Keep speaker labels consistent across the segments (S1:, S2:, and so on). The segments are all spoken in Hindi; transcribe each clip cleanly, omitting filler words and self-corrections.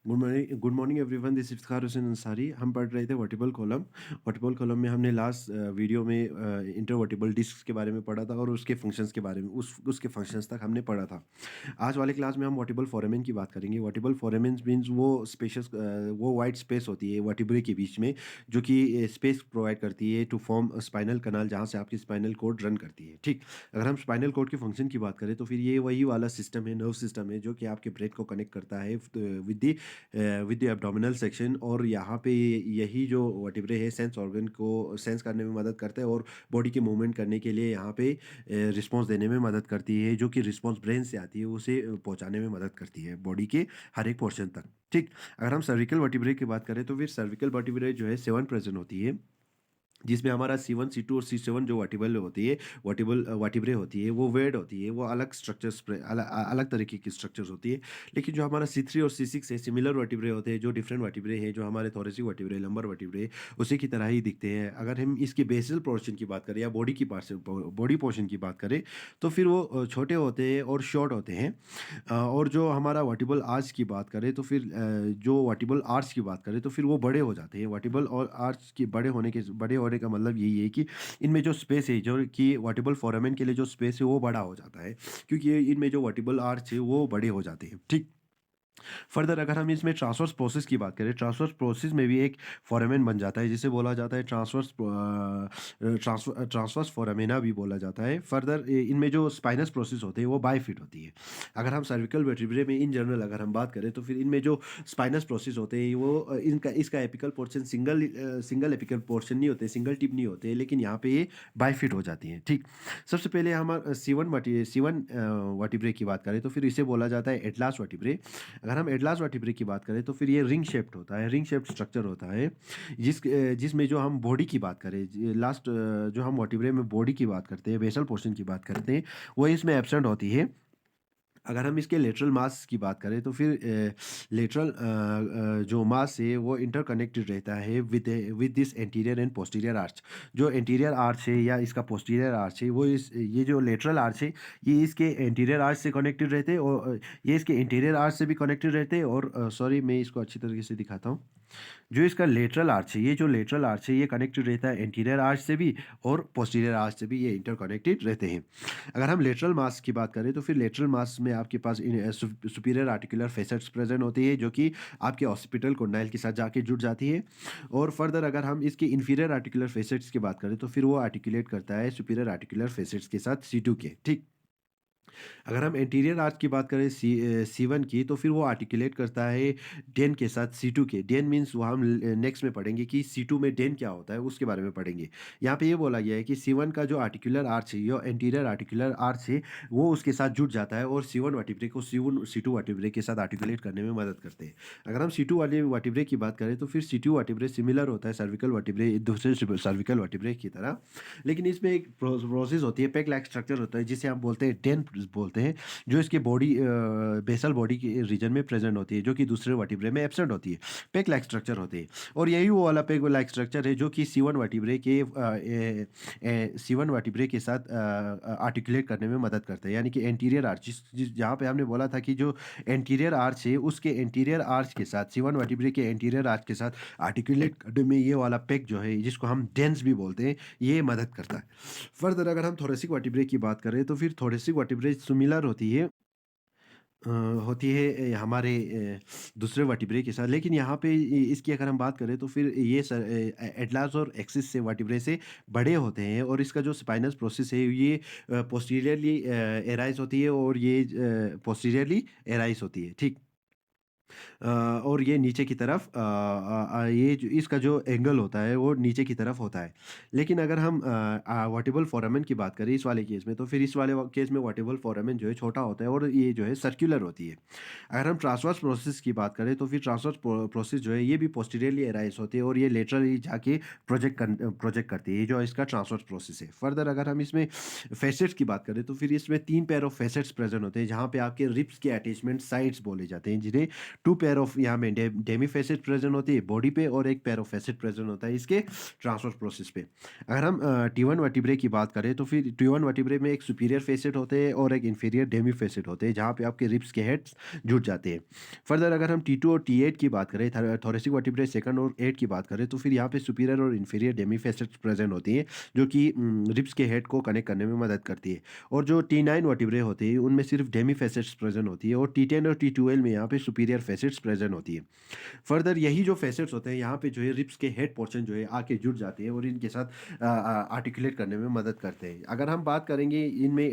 S1: Good morning everyone, this Iftikhar Hussain Ansari. हम पढ़ रहे थे वर्टिबल कॉलम। वर्टिबल कॉलम में हमने लास्ट वीडियो में इंटरवर्टिबल डिस्क के बारे में पढ़ा था और उसके फंक्शंस के बारे में उसके फंक्शंस तक हमने पढ़ा था। आज वाले क्लास में हम वर्टिबल फोरामेन की बात करेंगे। वर्टिबल फोरामेन मींस वो स्पेशस वो वाइड स्पेस होती है वर्टिब्रे के बीच में, जो कि स्पेस प्रोवाइड करती है टू फॉर्म स्पाइनल कनाल, जहाँ से आपकी स्पाइनल कोड रन करती है। ठीक, अगर हम स्पाइनल कोड के फंक्शन की बात करें तो फिर ये वही वाला सिस्टम है, नर्व सिस्टम है, जो कि आपके ब्रेन को कनेक्ट करता है विद द एब्डोमिनल सेक्शन। और यहाँ पे यही जो वर्टिब्रे है सेंस ऑर्गन को सेंस करने में मदद करता है और बॉडी के मूवमेंट करने के लिए यहाँ पे रिस्पॉन्स देने में मदद करती है, जो कि रिस्पॉन्स ब्रेन से आती है उसे पहुँचाने में मदद करती है बॉडी के हर एक पोर्शन तक। ठीक, अगर हम सर्विकल वर्टिब्रे की बात करें तो फिर सर्विकल वर्टिब्रे जो है 7 प्रेजेंट होती है, जिसमें हमारा C1, C2 और C7 जो वर्टिबल होती है, वर्टिब्रे होती है, वो वेड होती है, वो अलग स्ट्रक्चर्स पे अलग तरीके की स्ट्रक्चर्स होती है। लेकिन जो हमारा C3 और C6 है, सिमिलर वर्टिब्रे होते हैं, जो डिफरेंट वर्टिब्रे हैं, जो हमारे थोरेसिक वर्टिब्रे, लंबर वर्टिब्रे उसी की तरह ही दिखते हैं। अगर हम इसके बेसल पोर्शन की बात करें या बॉडी पोर्शन की बात करें, तो फिर वो छोटे होते हैं और शॉर्ट होते हैं। और जो हमारा वर्टिबल आर्च की बात करें तो फिर जो वर्टिबल आर्च की बात करें तो फिर वो बड़े हो जाते हैं। वर्टिबल और आर्च के बड़े होने का मतलब यही है कि इनमें जो स्पेस है, जो कि वर्टिबल फोरामेन के लिए जो स्पेस है वो बड़ा हो जाता है, क्योंकि इनमें जो वर्टिबल आर्च है वो बड़े हो जाते हैं। ठीक, फर्दर अगर हम इसमें ट्रांसवर्स प्रोसेस की बात करें, ट्रांसवर्स प्रोसेस में भी एक फोरामेन बन जाता है, जिसे बोला जाता है ट्रांसवर्स फोरामेना भी बोला जाता है। फर्दर इनमें जो स्पाइनस प्रोसेस होते हैं वो बायफिट होती है। अगर हम सर्विकल वर्टिब्रे में इन जनरल अगर हम बात करें तो फिर इनमें जो स्पाइनस प्रोसेस होते हैं वो इनका इसका apical portion single apical portion नहीं होते, सिंगल टिप नहीं होते, लेकिन यहाँ पे ये बायफिट हो जाती हैं। ठीक, सबसे पहले हम C1 वर्टिब्रे की बात करें तो फिर इसे बोला जाता है एटलास वर्टिब्रे। अगर हम एटलास वर्टिब्रे की बात करें तो फिर ये रिंग शेप्ड होता है, रिंग शेप्ड स्ट्रक्चर होता है, जिसमें जो हम बॉडी की बात करें, लास्ट जो हम वर्टिब्रे में बॉडी की बात करते हैं, बेसल पोर्शन की बात करते हैं, वो इसमें एब्सेंट होती है। अगर हम इसके लेटरल मास की बात करें तो फिर लेटरल जो मास है वो इंटरकनेक्टेड रहता है with this anterior and posterior arch. जो एंटीरियर आर्च है या इसका पोस्टीरियर आर्च है, वो इस ये जो लेटरल आर्च है, ये इसके एंटीरियर आर्च से कनेक्टेड रहते हैं, और ये इसके इंटीरियर आर्च से भी कनेक्टेड रहते हैं। और सॉरी, मैं इसको अच्छी तरीके से दिखाता हूँ। जो इसका लेटरल आर्च है, ये जो लेटरल आर्च है, ये कनेक्टेड रहता है एंटीरियर आर्च से भी और पोस्टीरियर आर्च से भी, ये इंटरकनेक्टेड रहते हैं। अगर हम लेटरल मास की बात करें तो फिर लेटरल मास में आपके पास सुपीरियर आर्टिकुलर फेसेट्स प्रेजेंट होती है, जो कि आपके ऑक्सीपिटल कोंडाइल के साथ जाके जुड़ जाती है। और फर्दर अगर हम इसके इन्फीरियर आर्टिकुलर फेसेट्स की बात करें तो फिर वो आर्टिकुलेट करता है सुपीरियर आर्टिकुलर फेसेट्स के साथ C2 के। ठीक, अगर हम एंटीरियर आर्च की बात करें C1 की, तो फिर वो आर्टिकुलेट करता है डेन के साथ C2 के। डेन मीन्स वो हम नेक्स्ट में पढ़ेंगे कि C2 में डेन क्या होता है, उसके बारे में पढ़ेंगे। यहाँ पे ये बोला गया है कि C1 का जो आर्टिकुलर आर्च है, या एंटीरियर आर्टिकुलर आर्च है, वो उसके साथ जुड़ जाता है और C1 वर्टिब्रे को C2 वर्टिब्रे के साथ आर्टिकुलेट करने में मदद करते हैं। अगर हम C2 वाले वर्टिब्रे की बात करें तो फिर C2 वर्टिब्रे सिमिलर होता है सर्विकल वर्टिब्रे, दूसरे सर्विकल वर्टिब्रे की तरह, लेकिन इसमें एक प्रोसेस होती है, पेग लाइक स्ट्रक्चर होता है, जिसे हम बोलते हैं डेन बोलते हैं, जो इसके बेसल बॉडी के रीजन में प्रेजेंट होती है, जो कि दूसरे वर्टिब्रे में एब्सेंट होती है। पेग लाइक स्ट्रक्चर होते हैं, और यही वो वाला पेग लाइक स्ट्रक्चर है जो कि C1 वर्टिब्रे के साथ आर्टिकुलेट करने में मदद करता है। यानी कि एंटीरियर आर्च, जहाँ पे हमने बोला था कि जो एंटीरियर आर्च है, उसके एंटीरियर आर्च के साथ, C1 वर्टिब्रे के एंटीरियर आर्च के साथ आर्टिकुलेट करने में ये वाला पेग जो है, जिसको हम डेंस भी बोलते हैं, ये मदद करता है। फर्दर अगर हम थोरेसिक वर्टिब्रे की बात करें तो फिर थोरेसिक वर्टिब्रे सिमिलर अ, होती है हमारे दूसरे वर्टिब्रे के साथ, लेकिन यहाँ पे इसकी अगर हम बात करें तो फिर ये एटलास और एक्सिस से वर्टिब्रे से बड़े होते हैं, और इसका जो स्पाइनस प्रोसेस है ये पोस्टीरियरली एराइज होती है, और ये पोस्टीरियरली एराइज होती है। ठीक, और ये नीचे की तरफ ये जो इसका जो एंगल होता है वो नीचे की तरफ होता है। लेकिन अगर हम वर्टिबल फोरामेन की बात करें इस वाले केस में, तो फिर इस वाले केस में वर्टिबल फोरामेन जो है छोटा होता है और ये जो है सर्कुलर होती है। अगर हम ट्रांसवर्स प्रोसेस की बात करें तो फिर ट्रांसवर्स प्रोसेस जो है ये भी पोस्टीरियरली एराइज होती है, और ये लेटरली जाके प्रोजेक्ट करती है, ये जो इसका ट्रांसवर्स प्रोसेस है। फर्दर अगर हम इसमें फेसेट्स की बात करें तो फिर इसमें 3 पेयर ऑफ फेसेट्स प्रेजेंट होते हैं, जहाँ पे आपके रिब्स के अटैचमेंट साइड्स बोले जाते हैं, जिन्हें 2 पेयर ऑफ यहाँ में डेमी फैसेट प्रेजेंट होती है बॉडी पे और एक पेयर ऑफ फैसेट प्रेजेंट होता है इसके ट्रांसवर्स प्रोसेस पे। अगर हम T1 वर्टिब्रे की बात करें तो फिर T1 वर्टिब्रे में एक सुपीरियर फैसेट होते हैं और एक इंफीरियर डेमी फैसेट होते हैं जहाँ पे आपके रिब्स के हेड्स जुड़ जाते हैं। फर्दर अगर हम T2 और T8 की बात करें थोरेसिक वर्टिब्रे सेकंड और 8 की बात करें तो फिर यहाँ पे सुपीरियर और इंफीरियर डेमी फैसेट्स प्रेजेंट होती हैं जो कि रिब्स के हेड को कनेक्ट करने में मदद करती है। और जो T9 वर्टिब्रे होते हैं उनमें सिर्फ डेमी फैसेट्स प्रेजेंट होती है और T10 और T12 में यहाँ पे सुपीरियर फैसेट्स प्रेजेंट होती है। फर्दर यही जो फैसेट्स होते हैं यहाँ पे जो है रिब्स के हेड पोर्शन जो है आके जुड़ जाते हैं और इनके साथ आर्टिकुलेट करने में मदद करते हैं। अगर हम बात करेंगे इनमें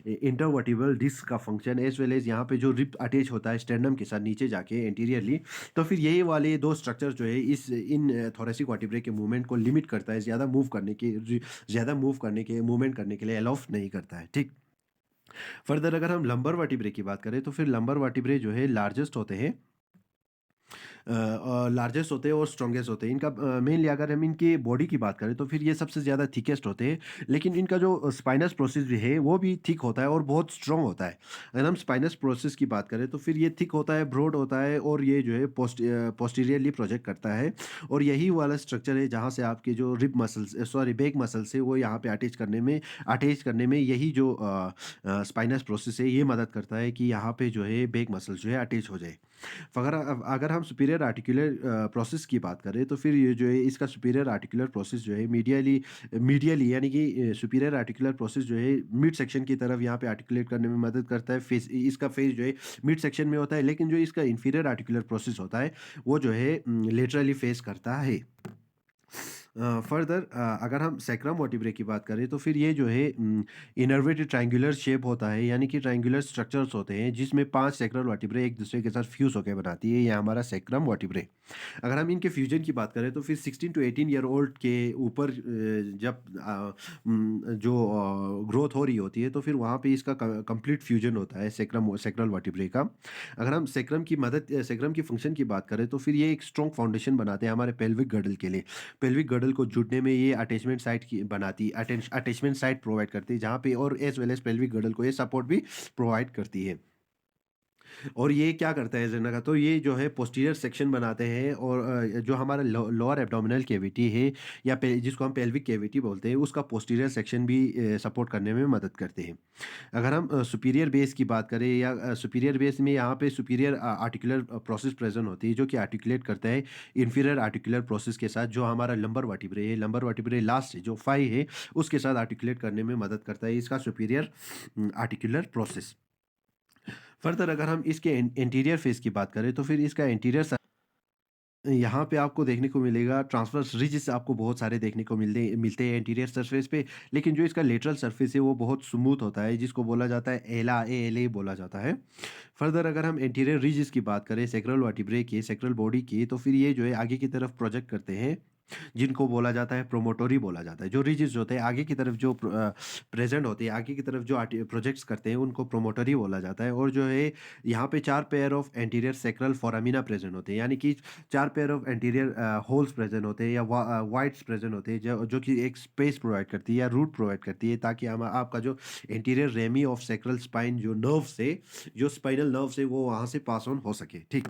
S1: इंटरवर्टिब्रल डिस्क का फंक्शन एज वेल एज यहाँ पे जो रिब अटैच होता है स्टेरनम के साथ नीचे जाके एंटीरियरली, तो फिर यही वाले दो स्ट्रक्चर जो है इस इन थोरेसिक वर्टिब्रे के मूवमेंट को लिमिट करता है, ज़्यादा मूव करने के मूवमेंट करने के लिए अलाउ नहीं करता है। ठीक। फर्दर अगर हम लंबर वर्टिब्रे की बात करें तो फिर लंबर वर्टिब्रे जो है लार्जेस्ट होते हैं, लार्जेस्ट होते हैं और स्ट्रॉन्गेस्ट होते हैं। इनका मेनली अगर हम इनकी बॉडी की बात करें तो फिर ये सबसे ज़्यादा थिकेस्ट होते हैं, लेकिन इनका जो स्पाइनस प्रोसेस भी है वो भी थिक होता है और बहुत स्ट्रॉन्ग होता है। अगर हम स्पाइनस प्रोसेस की बात करें तो फिर ये थिक होता है, ब्रॉड होता है और ये जो है पोस्टीरियरली प्रोजेक्ट करता है और यही वाला स्ट्रक्चर है जहाँ से आपके जो rib muscles sorry back muscles है वो यहाँ पे अटैच करने में यही जो स्पाइनस प्रोसेस है ये मदद करता है कि यहाँ पे जो है बैक मसल्स जो है अटैच हो जाए। अगर अगर हम सुपीरियर आर्टिकुलर प्रोसेस की बात करें तो फिर ये जो है इसका सुपीरियर आर्टिकुलर प्रोसेस जो है मीडियली यानी कि सुपीरियर आर्टिकुलर प्रोसेस जो है मिड सेक्शन की तरफ यहाँ पे आर्टिकुलेट करने में मदद करता है। फेस इसका फेस जो है मिड सेक्शन में होता है, लेकिन जो इसका इंफीरियर आर्टिकुलर प्रोसेस होता है वो जो है लेटरली फेस करता है। फर्दर अगर हम सैक्रम वर्टिब्रे की बात करें तो फिर ये जो है इनर्वेटेड ट्रायंगुलर शेप होता है, यानी कि ट्रायंगुलर स्ट्रक्चर्स होते हैं जिसमें 5 सैक्रल वर्टिब्रे एक दूसरे के साथ फ्यूज होकर बनाती है, ये हमारा सैक्रम वर्टिब्रे। अगर हम इनके फ्यूजन की बात करें तो फिर 16 टू 18 ईयर ओल्ड के ऊपर जब जो ग्रोथ हो रही होती है तो फिर वहाँ पे इसका कंप्लीट फ्यूजन होता है सैक्रल वर्टिब्रे का। अगर हम सैक्रम की फंक्शन की बात करें तो फिर ये एक स्ट्रॉन्ग फाउंडेशन बनाते हैं हमारे पेल्विक गर्डल के लिए। पेल्विक गर्डल को जुड़ने में ये अटैचमेंट साइट प्रोवाइड करती है जहाँ पे और as well as pelvic girdle को ये सपोर्ट भी प्रोवाइड करती है। और ये क्या करता है जनरल का, तो ये जो है पोस्टीरियर सेक्शन बनाते हैं और जो हमारा लोअर एब्डोमिनल कैविटी है या जिसको हम पेल्विक कैविटी बोलते हैं उसका पोस्टीरियर सेक्शन भी सपोर्ट करने में मदद करते हैं। अगर हम सुपीरियर बेस की बात करें या सुपीरियर बेस में यहाँ पे सुपीरियर आर्टिकुलर प्रोसेस प्रेजेंट होती है जो कि आर्टिकुलेट करता है इंफीरियर आर्टिकुलर प्रोसेस के साथ। जो हमारा लंबर वर्टिब्रे है, लंबर वर्टिब्रे लास्ट है जो फाई है उसके साथ आर्टिकुलेट करने में मदद करता है इसका सुपीरियर आर्टिकुलर प्रोसेस। फर्दर अगर हम इसके इंटीरियर फेस की बात करें तो फिर इसका इंटीरियर यहाँ पे आपको देखने को मिलेगा ट्रांसवर्स रिजेस आपको बहुत सारे देखने को मिलते हैं इंटीरियर सरफेस पे, लेकिन जो इसका लेटरल सरफेस है वो बहुत स्मूथ होता है जिसको बोला जाता है एला बोला जाता है। फर्दर अगर हम इंटीरियर रिजेस की बात करें सेक्रल वर्टिब्रे की, सेक्रल बॉडी की, तो फिर ये जो है आगे की तरफ प्रोजेक्ट करते हैं जिनको बोला जाता है प्रोमोटरी बोला जाता है। जो रिजेस होते हैं आगे की तरफ जो प्रेजेंट होते हैं, आगे की तरफ जो प्रोजेक्ट्स करते हैं उनको प्रोमोटरी बोला जाता है। और जो है यहाँ पे 4 pair of anterior sacral foramina present होते हैं, यानी कि 4 pair of anterior holes present होते हैं या वाइड्स प्रेजेंट होते हैं जो कि एक स्पेस प्रोवाइड करती है या रूट प्रोवाइड करती है ताकि हम आपका जो interior rami of sacral spine जो नर्व्स है, जो स्पाइनल नर्व्स है वो वहाँ से पास ऑन हो सके। ठीक।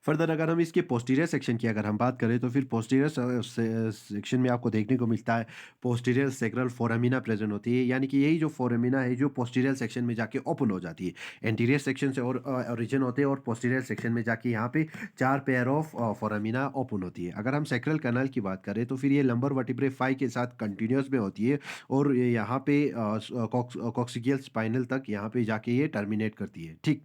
S1: फर्दर अगर हम इसके पोस्टीरियर सेक्शन की अगर हम बात करें तो फिर पोस्टीरियर सेक्शन में आपको देखने को मिलता है पोस्टीरियर सेक्रल फोरामिना प्रेजेंट होती है, यानी कि यही जो फोरामिना है जो पोस्टीरियर सेक्शन में जाके ओपन हो जाती है। एंटीरियर सेक्शन से और ओरिजिन होते हैं और पोस्टीरियर सेक्शन में जाके यहाँ पे 4 पेयर ऑफ फोरामिना ओपन होती है। अगर हम सेक्रल कैनाल की बात करें तो फिर ये लंबर वर्टिब्रे 5 के साथ कंटिन्यूस में होती है और यहाँ पे कॉक्सिगियल स्पाइनल तक यहाँ पे जाके ये टर्मिनेट करती है। ठीक।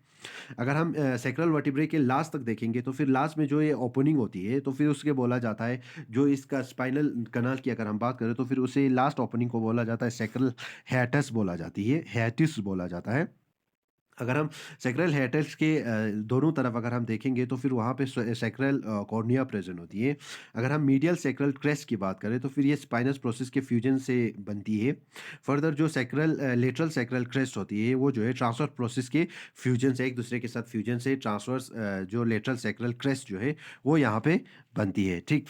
S1: अगर हम सैक्रल वर्टिब्रे के लास्ट तक देखेंगे तो फिर लास्ट में जो ये ओपनिंग होती है तो फिर उसके बोला जाता है जो इसका स्पाइनल कनाल की अगर हम बात करें तो फिर उसे लास्ट ओपनिंग को बोला जाता है सैक्रल हैटस बोला जाती है, हैटिस बोला जाता है। अगर हम सैक्रल हेटल्स के दोनों तरफ अगर हम देखेंगे तो फिर वहाँ पे सैक्रल कॉर्निया प्रेजेंट होती है। अगर हम मीडियल सैक्रल क्रेस्ट की बात करें तो फिर ये स्पाइनस प्रोसेस के फ्यूजन से बनती है। फर्दर जो सैक्रल लेटरल सैक्रल क्रेस्ट होती है वो जो है ट्रांसवर्स प्रोसेस के फ्यूजन से एक दूसरे के साथ फ्यूजन से ट्रांसवर्स जो लेटरल सैक्रल क्रेस्ट जो है वो यहाँ पे बनती है। ठीक।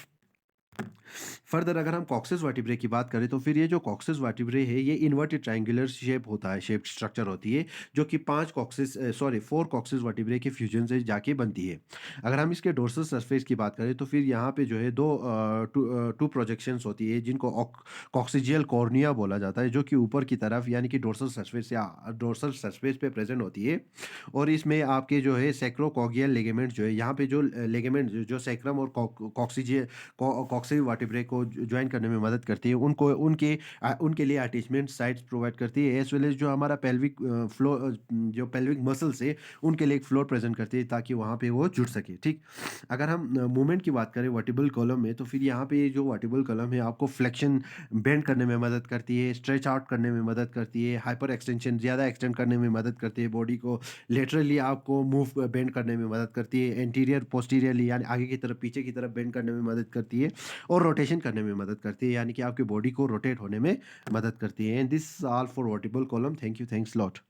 S1: फर्दर अगर हम कॉक्सिस वर्टिब्रे की बात करें तो फिर ये जो कॉक्सिस वर्टिब्रे है ये इन्वर्टेड ट्रायंगुलर शेप होता है, शेप स्ट्रक्चर होती है जो कि 4 कॉक्सिस वर्टिब्रे के फ्यूजन से जाके बनती है। अगर हम इसके डोर्सल सरफेस की बात करें तो फिर यहाँ पे जो है 2 प्रोजेक्शंस होती है जिनको कॉक्सिजियल कॉर्निया बोला जाता है जो कि ऊपर की तरफ यानी कि डोर्सल सरफेस पे प्रेजेंट होती है। और इसमें आपके जो है सैक्रोकॉगियल लिगामेंट जो है यहाँ पे जो लिगामेंट जो सैक्रम और कॉक्सिल वर्टिब्रे को जॉइन करने में मदद करती है, उनके लिए अटैचमेंट साइट्स प्रोवाइड करती है, एज़ वेल एज़ जो हमारा जो पेल्विक मसल्स है, उनके लिए एक फ्लोर प्रेज़ेंट करती है ताकि वहाँ पे वो जुड़ सके, ठीक? अगर हम मूवमेंट की बात करें वर्टिबल कॉलम में, तो फिर यहाँ पे ये जो वर्टिबल कॉलम है, आपको फ्लेक्शन बेंड करने में मदद करती है, स्ट्रेच आउट करने में मदद करती है, हाइपर एक्सटेंशन ज़्यादा एक्सटेंड करने में मदद करती है बॉडी को, लेटरली आपको बेंड करने में मदद करती है, एंटीरियर पोस्टीरियरली यानी आगे की तरफ, पीछे की तरफ बेंड करने में मदद करती है और रोटेशन करने में मदद करती है, यानी कि आपकी बॉडी को रोटेट होने में मदद करती है। And this all for vertebral column. Thank you, thanks lot.